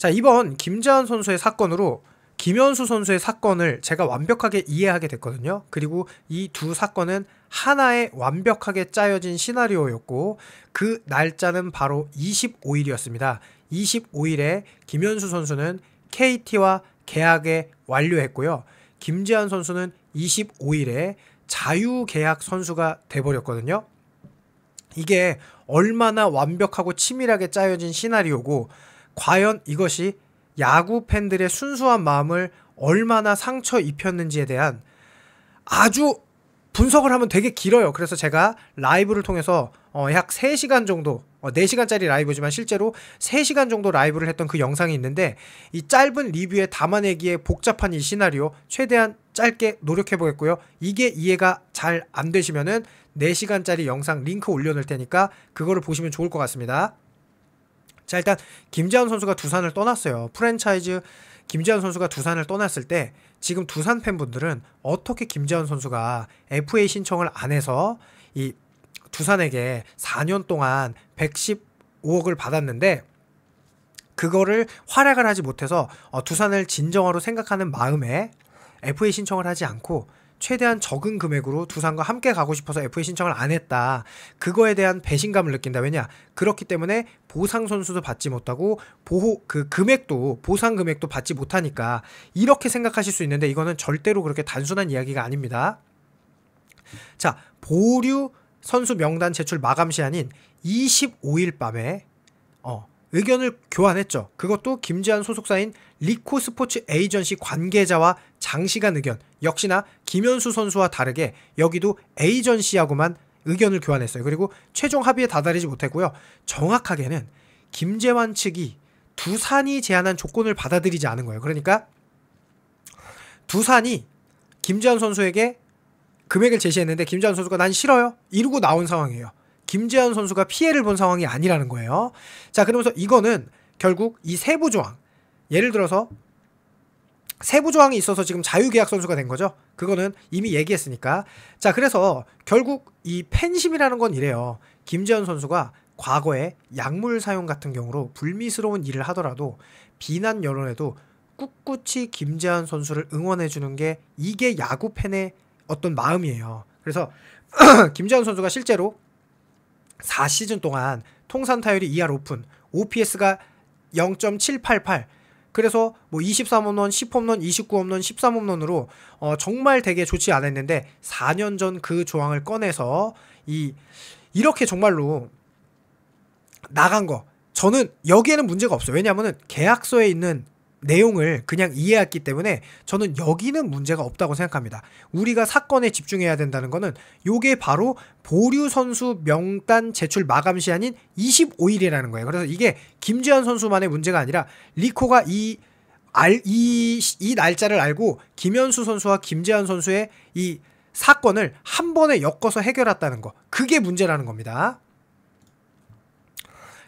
자, 이번 김재환 선수의 사건으로 김현수 선수의 사건을 제가 완벽하게 이해하게 됐거든요. 그리고 이 두 사건은 하나의 완벽하게 짜여진 시나리오였고 그 날짜는 바로 25일이었습니다. 25일에 김현수 선수는 KT와 계약에 완료했고요. 김재환 선수는 25일에 자유계약 선수가 돼버렸거든요. 이게 얼마나 완벽하고 치밀하게 짜여진 시나리오고 과연 이것이 야구 팬들의 순수한 마음을 얼마나 상처 입혔는지에 대한 아주 분석을 하면 되게 길어요. 그래서 제가 라이브를 통해서 약 3시간 정도 4시간짜리 라이브지만 실제로 3시간 정도 라이브를 했던 그 영상이 있는데 이 짧은 리뷰에 담아내기에 복잡한 이 시나리오 최대한 짧게 노력해 보겠고요. 이게 이해가 잘 안 되시면은 4시간짜리 영상 링크 올려놓을 테니까 그거를 보시면 좋을 것 같습니다. 자, 일단 김재환 선수가 두산을 떠났어요. 프랜차이즈 김재환 선수가 두산을 떠났을 때 지금 두산 팬분들은 어떻게 김재환 선수가 FA 신청을 안 해서 이 두산에게 4년 동안 115억을 받았는데 그거를 활약을 하지 못해서 두산을 진정으로 생각하는 마음에 FA 신청을 하지 않고 최대한 적은 금액으로 두산과 함께 가고 싶어서 FA 신청을 안 했다. 그거에 대한 배신감을 느낀다. 왜냐? 그렇기 때문에 보상 선수도 받지 못하고 보상 금액도 받지 못하니까 이렇게 생각하실 수 있는데 이거는 절대로 그렇게 단순한 이야기가 아닙니다. 자, 보류 선수 명단 제출 마감 시한인 25일 밤에 의견을 교환했죠. 그것도 김재환 소속사인 리코 스포츠 에이전시 관계자와 장시간 의견. 역시나 김현수 선수와 다르게 여기도 에이전시하고만 의견을 교환했어요. 그리고 최종 합의에 다다르지 못했고요. 정확하게는 김재환 측이 두산이 제안한 조건을 받아들이지 않은 거예요. 그러니까 두산이 김재환 선수에게 금액을 제시했는데 김재환 선수가 난 싫어요 이러고 나온 상황이에요. 김재환 선수가 피해를 본 상황이 아니라는 거예요. 자, 그러면서 이거는 결국 이 세부 조항, 예를 들어서 세부 조항이 있어서 지금 자유계약 선수가 된 거죠. 그거는 이미 얘기했으니까. 자, 그래서 결국 이 팬심이라는 건 이래요. 김재환 선수가 과거에 약물 사용 같은 경우로 불미스러운 일을 하더라도 비난 여론에도 꿋꿋이 김재환 선수를 응원해주는 게 이게 야구 팬의 어떤 마음이에요. 그래서 김재환 선수가 실제로 4시즌 동안 통산 타율이 2할 오픈, OPS가 0.788, 그래서 뭐 23홈런, 10홈런, 29홈런, 13홈런으로 정말 되게 좋지 않았는데 4년 전 그 조항을 꺼내서 이렇게 정말로 나간 거, 저는 여기에는 문제가 없어요. 왜냐하면 계약서에 있는 내용을 그냥 이해했기 때문에 저는 여기는 문제가 없다고 생각합니다. 우리가 사건에 집중해야 된다는 거는 요게 바로 보류 선수 명단 제출 마감 시한인 25일이라는 거예요. 그래서 이게 김재환 선수만의 문제가 아니라 리코가 이 날짜를 알고 김현수 선수와 김재환 선수의 이 사건을 한 번에 엮어서 해결했다는 거, 그게 문제라는 겁니다.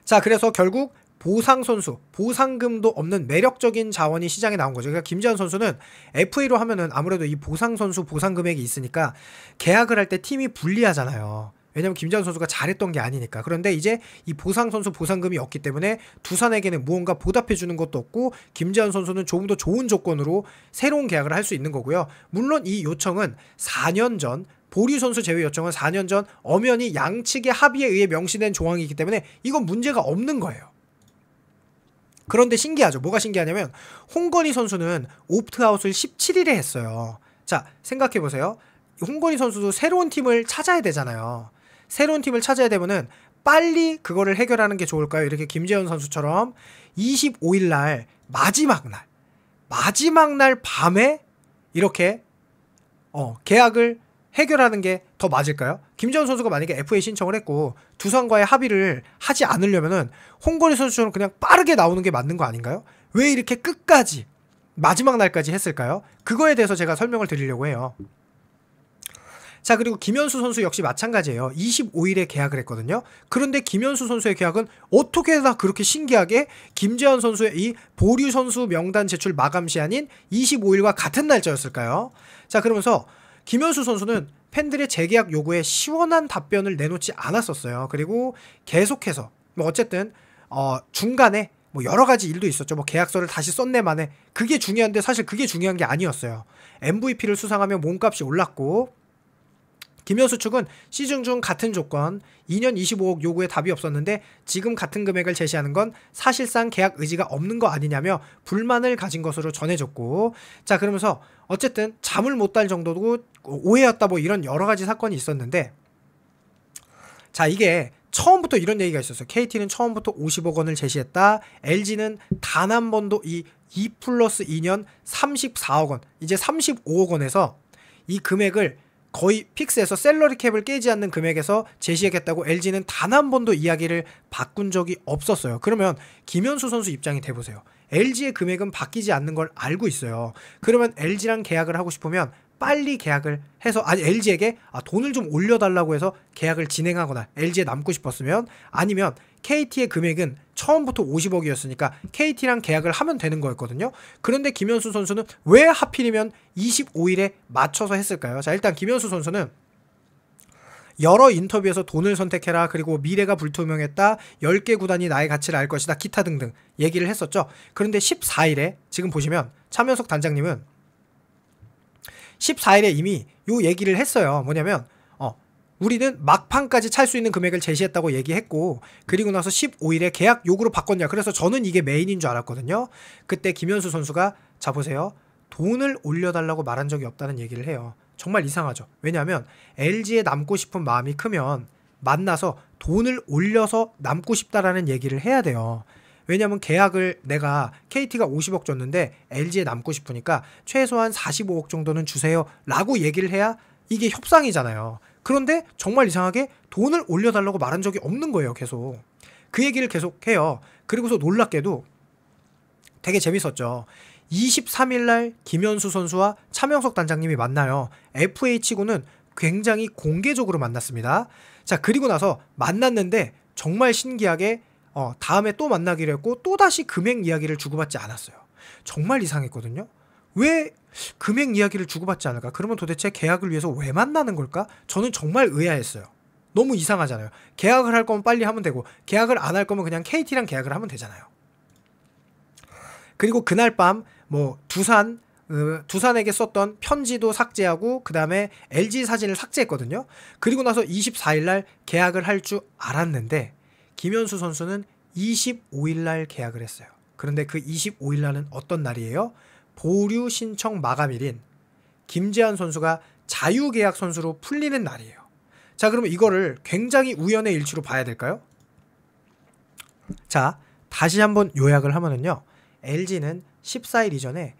자, 그래서 결국 보상 선수, 보상금도 없는 매력적인 자원이 시장에 나온 거죠. 그러니까 김재환 선수는 FA로 하면은 아무래도 이 보상 선수 보상 금액이 있으니까 계약을 할 때 팀이 불리하잖아요. 왜냐면 김재환 선수가 잘했던 게 아니니까. 그런데 이제 이 보상 선수 보상금이 없기 때문에 두산에게는 무언가 보답해 주는 것도 없고 김재환 선수는 조금 더 좋은 조건으로 새로운 계약을 할 수 있는 거고요. 물론 이 요청은 4년 전 보류 선수 제외 요청은 4년 전 엄연히 양측의 합의에 의해 명시된 조항이기 때문에 이건 문제가 없는 거예요. 그런데 신기하죠. 뭐가 신기하냐면 홍건희 선수는 옵트아웃을 17일에 했어요. 자, 생각해보세요. 홍건희 선수도 새로운 팀을 찾아야 되잖아요. 새로운 팀을 찾아야 되면은 빨리 그거를 해결하는 게 좋을까요? 이렇게 김재현 선수처럼 25일 날 마지막 날 밤에 이렇게 계약을 해결하는 게 더 맞을까요? 김재현 선수가 만약에 FA 신청을 했고 두산과의 합의를 하지 않으려면은 홍건희 선수처럼 그냥 빠르게 나오는 게 맞는 거 아닌가요? 왜 이렇게 끝까지 마지막 날까지 했을까요? 그거에 대해서 제가 설명을 드리려고 해요. 자, 그리고 김현수 선수 역시 마찬가지예요. 25일에 계약을 했거든요. 그런데 김현수 선수의 계약은 어떻게 다 그렇게 신기하게 김재환 선수의 이 보류 선수 명단 제출 마감 시한인 25일과 같은 날짜였을까요? 자, 그러면서 김현수 선수는 팬들의 재계약 요구에 시원한 답변을 내놓지 않았었어요. 그리고 계속해서 어쨌든 중간에 뭐 여러 가지 일도 있었죠. 뭐 계약서를 다시 썼네 마네. 그게 중요한데 사실 그게 중요한 게 아니었어요. MVP를 수상하며 몸값이 올랐고 김현수 측은 시즌 중 같은 조건 2년 25억 요구에 답이 없었는데 지금 같은 금액을 제시하는 건 사실상 계약 의지가 없는 거 아니냐며 불만을 가진 것으로 전해졌고, 자 그러면서 어쨌든 잠을 못 잘 정도도 오해였다 뭐 이런 여러 가지 사건이 있었는데, 자 이게 처음부터 이런 얘기가 있었어요. KT는 처음부터 50억 원을 제시했다. LG는 단 한 번도 이 2 플러스 2년 34억 원, 이제 35억 원에서 이 금액을 거의 픽스해서 셀러리 캡을 깨지 않는 금액에서 제시하겠다고 LG는 단 한 번도 이야기를 바꾼 적이 없었어요. 그러면 김현수 선수 입장이 돼보세요. LG의 금액은 바뀌지 않는 걸 알고 있어요. 그러면 LG랑 계약을 하고 싶으면 빨리 계약을 해서, 아니 LG에게 돈을 좀 올려달라고 해서 계약을 진행하거나, LG에 남고 싶었으면, 아니면 KT의 금액은 처음부터 50억이었으니까 KT랑 계약을 하면 되는 거였거든요. 그런데 김현수 선수는 왜 하필이면 25일에 맞춰서 했을까요? 자 일단 김현수 선수는 여러 인터뷰에서 돈을 선택해라, 그리고 미래가 불투명했다, 10개 구단이 나의 가치를 알 것이다, 기타 등등 얘기를 했었죠. 그런데 14일에 지금 보시면 차명석 단장님은 14일에 이미 요 얘기를 했어요. 뭐냐면 우리는 막판까지 찰 수 있는 금액을 제시했다고 얘기했고, 그리고 나서 15일에 계약 요구로 바꿨냐. 그래서 저는 이게 메인인 줄 알았거든요. 그때 김현수 선수가 자 보세요. 돈을 올려달라고 말한 적이 없다는 얘기를 해요. 정말 이상하죠. 왜냐하면 LG에 남고 싶은 마음이 크면 만나서 돈을 올려서 남고 싶다라는 얘기를 해야 돼요. 왜냐면 계약을 내가 KT가 50억 줬는데 LG에 남고 싶으니까 최소한 45억 정도는 주세요 라고 얘기를 해야 이게 협상이잖아요. 그런데 정말 이상하게 돈을 올려달라고 말한 적이 없는 거예요. 계속 그 얘기를 계속 해요. 그리고서 놀랍게도 되게 재밌었죠. 23일날 김현수 선수와 차명석 단장님이 만나요. FA치고는 굉장히 공개적으로 만났습니다. 자 그리고 나서 만났는데 정말 신기하게 다음에 또 만나기로 했고 또다시 금액 이야기를 주고받지 않았어요. 정말 이상했거든요. 왜 금액 이야기를 주고받지 않을까? 그러면 도대체 계약을 위해서 왜 만나는 걸까? 저는 정말 의아했어요. 너무 이상하잖아요. 계약을 할 거면 빨리 하면 되고, 계약을 안 할 거면 그냥 KT랑 계약을 하면 되잖아요. 그리고 그날 밤 뭐 두산에게 썼던 편지도 삭제하고 그 다음에 LG 사진을 삭제했거든요. 그리고 나서 24일날 계약을 할 줄 알았는데 김현수 선수는 25일날 계약을 했어요. 그런데 그 25일날은 어떤 날이에요? 보류 신청 마감일인 김재환 선수가 자유계약 선수로 풀리는 날이에요. 자 그러면 이거를 굉장히 우연의 일치로 봐야 될까요? 자 다시 한번 요약을 하면은요, LG는 14일 이전에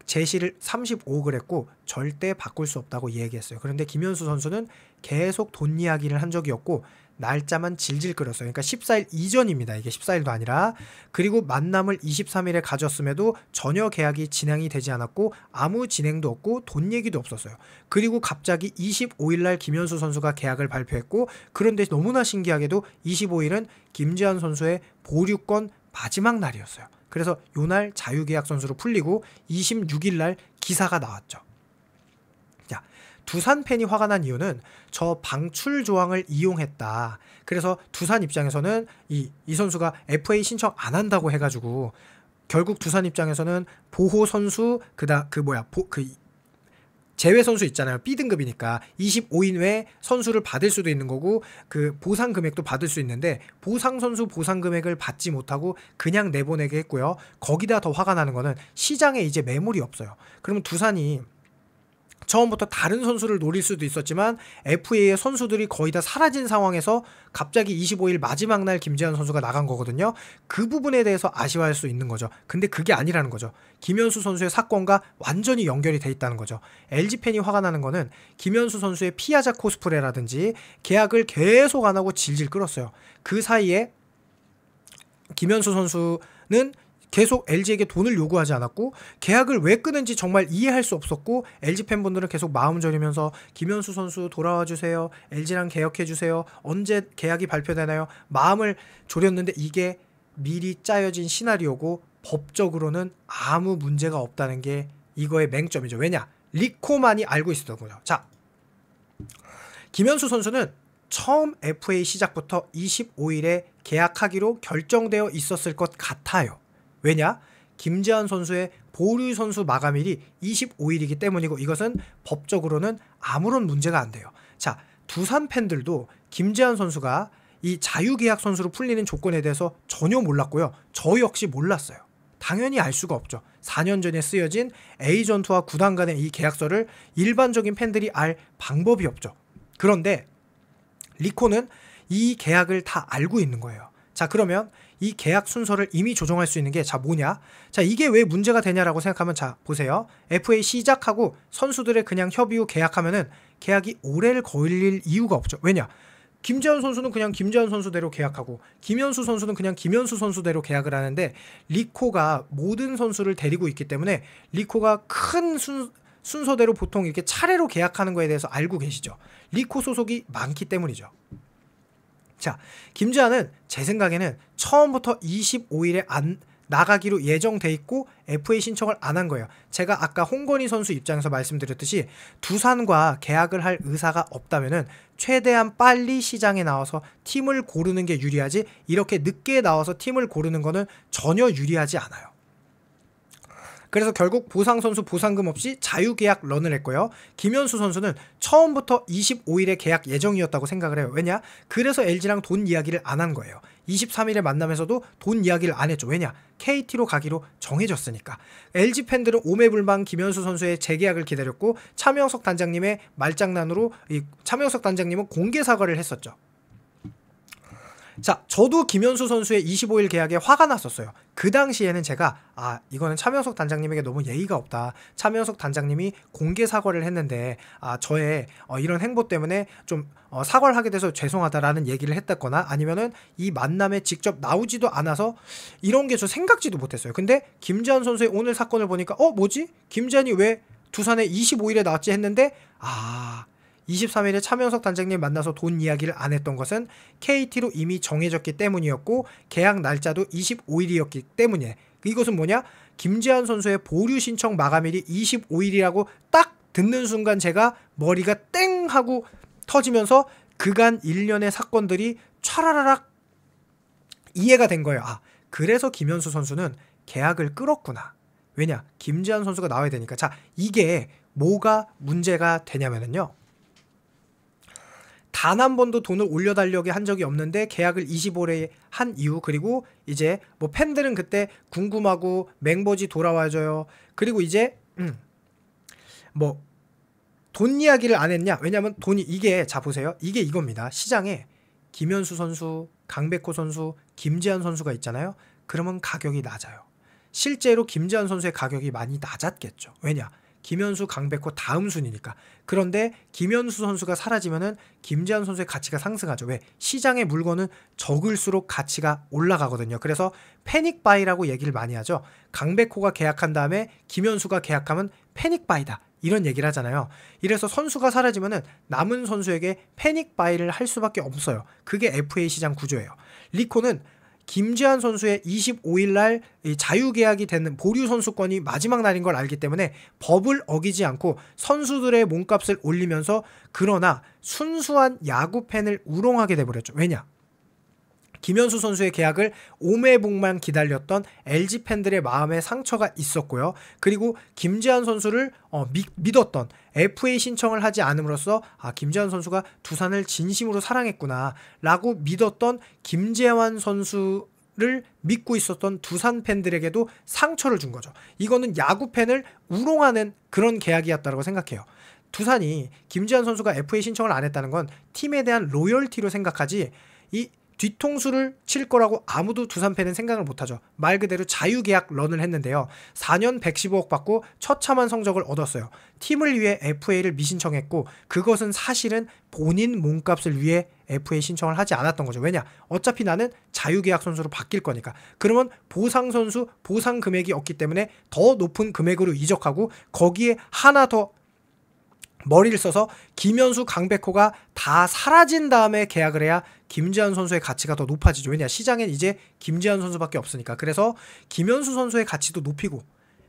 제시를 35억을 했고 절대 바꿀 수 없다고 얘기했어요. 그런데 김현수 선수는 계속 돈 이야기를 한 적이 없고 날짜만 질질 끌었어요. 그러니까 14일 이전입니다. 이게 14일도 아니라. 그리고 만남을 23일에 가졌음에도 전혀 계약이 진행이 되지 않았고 아무 진행도 없고 돈 얘기도 없었어요. 그리고 갑자기 25일날 김현수 선수가 계약을 발표했고, 그런데 너무나 신기하게도 25일은 김재환 선수의 보류권 마지막 날이었어요. 그래서 요날 자유계약 선수로 풀리고 26일날 기사가 나왔죠. 자, 두산 팬이 화가 난 이유는 저 방출 조항을 이용했다. 그래서 두산 입장에서는 이 선수가 FA 신청 안 한다고 해가지고 결국 두산 입장에서는 보호 선수 제외 선수 있잖아요. B등급이니까 25인 외에 선수를 받을 수도 있는 거고 그 보상 금액도 받을 수 있는데 보상 선수 보상 금액을 받지 못하고 그냥 내보내게 했고요. 거기다 더 화가 나는 거는 시장에 이제 매물이 없어요. 그러면 두산이 처음부터 다른 선수를 노릴 수도 있었지만 FA의 선수들이 거의 다 사라진 상황에서 갑자기 25일 마지막 날 김재환 선수가 나간 거거든요. 그 부분에 대해서 아쉬워할 수 있는 거죠. 근데 그게 아니라는 거죠. 김현수 선수의 사건과 완전히 연결이 돼 있다는 거죠. LG팬이 화가 나는 거는 김현수 선수의 피아자 코스프레라든지 계약을 계속 안 하고 질질 끌었어요. 그 사이에 김현수 선수는 계속 LG에게 돈을 요구하지 않았고 계약을 왜 끊은지 정말 이해할 수 없었고 LG 팬분들은 계속 마음 졸이면서 김현수 선수 돌아와 주세요. LG랑 계약해 주세요. 언제 계약이 발표되나요? 마음을 졸였는데 이게 미리 짜여진 시나리오고 법적으로는 아무 문제가 없다는 게 이거의 맹점이죠. 왜냐? 리코만이 알고 있었던 거죠. 자, 김현수 선수는 처음 FA 시작부터 25일에 계약하기로 결정되어 있었을 것 같아요. 왜냐? 김재환 선수의 보류 선수 마감일이 25일이기 때문이고 이것은 법적으로는 아무런 문제가 안 돼요. 자, 두산 팬들도 김재환 선수가 이 자유계약 선수로 풀리는 조건에 대해서 전혀 몰랐고요. 저 역시 몰랐어요. 당연히 알 수가 없죠. 4년 전에 쓰여진 에이전트와 구단 간의 이 계약서를 일반적인 팬들이 알 방법이 없죠. 그런데 리코는 이 계약을 다 알고 있는 거예요. 자, 그러면 이 계약 순서를 이미 조정할 수 있는 게 자 뭐냐? 자, 이게 왜 문제가 되냐라고 생각하면 자 보세요. FA 시작하고 선수들의 그냥 협의 후 계약하면은 계약이 오래 걸릴 이유가 없죠. 왜냐? 김재환 선수는 그냥 김재환 선수대로 계약하고 김현수 선수는 그냥 김현수 선수대로 계약을 하는데 리코가 모든 선수를 데리고 있기 때문에 리코가 큰 순서대로 보통 이렇게 차례로 계약하는 거에 대해서 알고 계시죠. 리코 소속이 많기 때문이죠. 자, 김재환은 제 생각에는 처음부터 25일에 안 나가기로 예정돼 있고 FA 신청을 안 한 거예요. 제가 아까 홍건희 선수 입장에서 말씀드렸듯이 두산과 계약을 할 의사가 없다면은 최대한 빨리 시장에 나와서 팀을 고르는 게 유리하지 이렇게 늦게 나와서 팀을 고르는 거는 전혀 유리하지 않아요. 그래서 결국 보상 선수 보상금 없이 자유계약 런을 했고요. 김현수 선수는 처음부터 25일에 계약 예정이었다고 생각을 해요. 왜냐? 그래서 LG랑 돈 이야기를 안 한 거예요. 23일에 만나면서도 돈 이야기를 안 했죠. 왜냐? KT로 가기로 정해졌으니까. LG 팬들은 오매불망 김현수 선수의 재계약을 기다렸고 차명석 단장님의 말장난으로 차명석 단장님은 공개 사과를 했었죠. 자, 저도 김현수 선수의 25일 계약에 화가 났었어요. 그 당시에는 제가 이거는 차명석 단장님에게 너무 예의가 없다. 차명석 단장님이 공개 사과를 했는데 저의 이런 행보 때문에 좀 사과를 하게 돼서 죄송하다라는 얘기를 했다거나 아니면은 이 만남에 직접 나오지도 않아서 이런 게 저 생각지도 못했어요. 근데 김재환 선수의 오늘 사건을 보니까 뭐지? 김재환이 왜 두산에 25일에 나왔지 했는데 23일에 차명석 단장님 만나서 돈 이야기를 안 했던 것은 KT로 이미 정해졌기 때문이었고 계약 날짜도 25일이었기 때문에 이것은 뭐냐? 김재환 선수의 보류 신청 마감일이 25일이라고 딱 듣는 순간 제가 머리가 땡 하고 터지면서 그간 1년의 사건들이 촤라라락 이해가 된 거예요. 그래서 김현수 선수는 계약을 끌었구나. 왜냐? 김재환 선수가 나와야 되니까. 자, 이게 뭐가 문제가 되냐면요. 단 한 번도 돈을 올려달려고 한 적이 없는데 계약을 25일에 한 이유 그리고 이제 뭐 팬들은 그때 궁금하고 맹버지 돌아와줘요. 그리고 이제 뭐 돈 이야기를 안 했냐? 왜냐면 돈이 이게 자 보세요. 이게 이겁니다. 시장에 김현수 선수, 강백호 선수, 김재환 선수가 있잖아요. 그러면 가격이 낮아요. 실제로 김재환 선수의 가격이 많이 낮았겠죠. 왜냐? 김현수, 강백호 다음 순위니까. 그런데 김현수 선수가 사라지면은 김재환 선수의 가치가 상승하죠. 왜? 시장의 물건은 적을수록 가치가 올라가거든요. 그래서 패닉바이라고 얘기를 많이 하죠. 강백호가 계약한 다음에 김현수가 계약하면 패닉바이다. 이런 얘기를 하잖아요. 이래서 선수가 사라지면은 남은 선수에게 패닉바이를 할 수밖에 없어요. 그게 FA 시장 구조예요. 리코는 김재환 선수의 25일 날 자유계약이 되는 보류 선수권이 마지막 날인 걸 알기 때문에 법을 어기지 않고 선수들의 몸값을 올리면서 그러나 순수한 야구 팬을 우롱하게 돼버렸죠. 왜냐? 김현수 선수의 계약을 오매복만 기다렸던 LG 팬들의 마음에 상처가 있었고요. 그리고 김재환 선수를 믿었던 FA 신청을 하지 않음으로써 김재환 선수가 두산을 진심으로 사랑했구나 라고 믿었던 김재환 선수를 믿고 있었던 두산 팬들에게도 상처를 준 거죠. 이거는 야구 팬을 우롱하는 그런 계약이었다고 생각해요. 두산이 김재환 선수가 FA 신청을 안 했다는 건 팀에 대한 로열티로 생각하지 이 뒤통수를 칠 거라고 아무도 두산 팬은 생각을 못하죠. 말 그대로 자유계약 런을 했는데요. 4년 115억 받고 처참한 성적을 얻었어요. 팀을 위해 FA를 미신청했고 그것은 사실은 본인 몸값을 위해 FA 신청을 하지 않았던 거죠. 왜냐? 어차피 나는 자유계약 선수로 바뀔 거니까. 그러면 보상 선수 보상 금액이 없기 때문에 더 높은 금액으로 이적하고 거기에 하나 더 머리를 써서 김현수, 강백호가 다 사라진 다음에 계약을 해야 김재환 선수의 가치가 더 높아지죠. 왜냐? 시장엔 이제 김재환 선수밖에 없으니까. 그래서 김현수 선수의 가치도 높이고.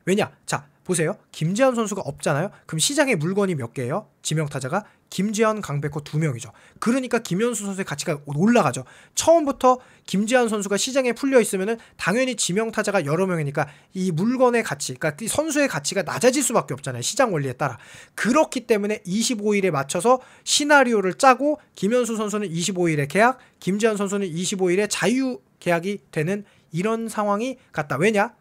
왜냐? 자, 보세요. 김재환 선수가 없잖아요. 그럼 시장에 물건이 몇 개예요? 지명타자가 김재환, 강백호 2명이죠. 그러니까 김현수 선수의 가치가 올라가죠. 처음부터 김재환 선수가 시장에 풀려 있으면은 당연히 지명 타자가 여러 명이니까 이 물건의 가치, 그러니까 이 선수의 가치가 낮아질 수밖에 없잖아요. 시장 원리에 따라. 그렇기 때문에 25일에 맞춰서 시나리오를 짜고 김현수 선수는 25일에 계약, 김재환 선수는 25일에 자유 계약이 되는 이런 상황이 같다. 왜냐?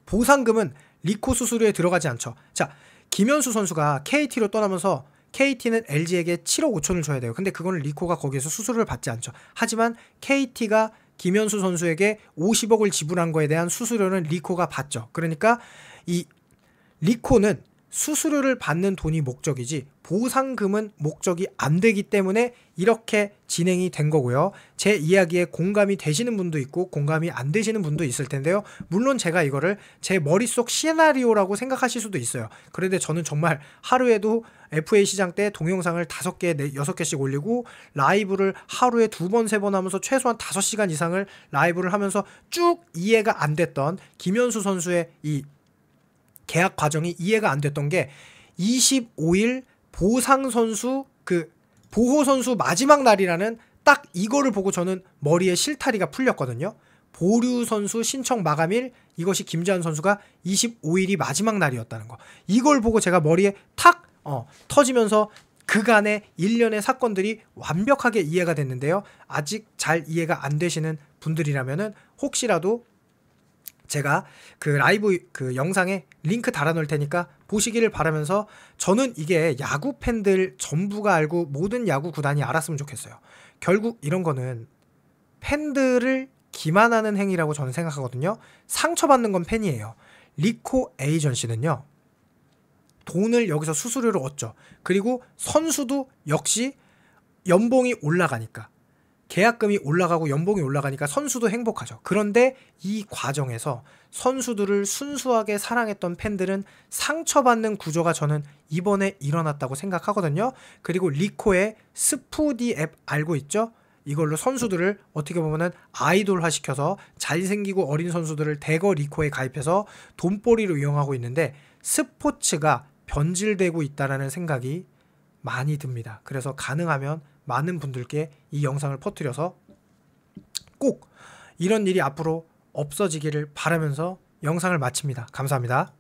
보상금은 리코 수수료에 들어가지 않죠. 자, 김현수 선수가 KT로 떠나면서 KT는 LG에게 7억 5천을 줘야 돼요. 근데 그거는 리코가 거기에서 수수료를 받지 않죠. 하지만 KT가 김현수 선수에게 50억을 지불한 거에 대한 수수료는 리코가 받죠. 그러니까 이 리코는 수수료를 받는 돈이 목적이지 보상금은 목적이 안 되기 때문에 이렇게 진행이 된 거고요. 제 이야기에 공감이 되시는 분도 있고 공감이 안 되시는 분도 있을 텐데요. 물론 제가 이거를 제 머릿속 시나리오라고 생각하실 수도 있어요. 그런데 저는 정말 하루에도 FA 시장 때 동영상을 5개, 6개씩 올리고 라이브를 하루에 2번, 3번 하면서 최소한 5시간 이상을 라이브를 하면서 쭉 이해가 안 됐던 김현수 선수의 이 계약 과정이 이해가 안 됐던 게 25일 보상 선수 보호 선수 마지막 날이라는 딱 이거를 보고 저는 머리에 실타리가 풀렸거든요. 보류 선수 신청 마감일, 이것이 김재환 선수가 25일이 마지막 날이었다는 거. 이걸 보고 제가 머리에 탁 터지면서 그간의 일련의 사건들이 완벽하게 이해가 됐는데요. 아직 잘 이해가 안 되시는 분들이라면은 혹시라도 제가 그 라이브 그 영상에 링크 달아놓을 테니까 보시기를 바라면서, 저는 이게 야구 팬들 전부가 알고 모든 야구 구단이 알았으면 좋겠어요. 결국 이런 거는 팬들을 기만하는 행위라고 저는 생각하거든요. 상처받는 건 팬이에요. 리코 에이전시는요, 돈을 여기서 수수료로 얻죠. 그리고 선수도 역시 연봉이 올라가니까, 계약금이 올라가고 연봉이 올라가니까 선수도 행복하죠. 그런데 이 과정에서 선수들을 순수하게 사랑했던 팬들은 상처받는 구조가 저는 이번에 일어났다고 생각하거든요. 그리고 리코의 스푸디 앱 알고 있죠? 이걸로 선수들을 어떻게 보면은 아이돌화 시켜서 잘생기고 어린 선수들을 대거 리코에 가입해서 돈벌이로 이용하고 있는데, 스포츠가 변질되고 있다라는 생각이 많이 듭니다. 그래서 가능하면 많은 분들께 이 영상을 퍼뜨려서 꼭 이런 일이 앞으로 없어지기를 바라면서 영상을 마칩니다. 감사합니다.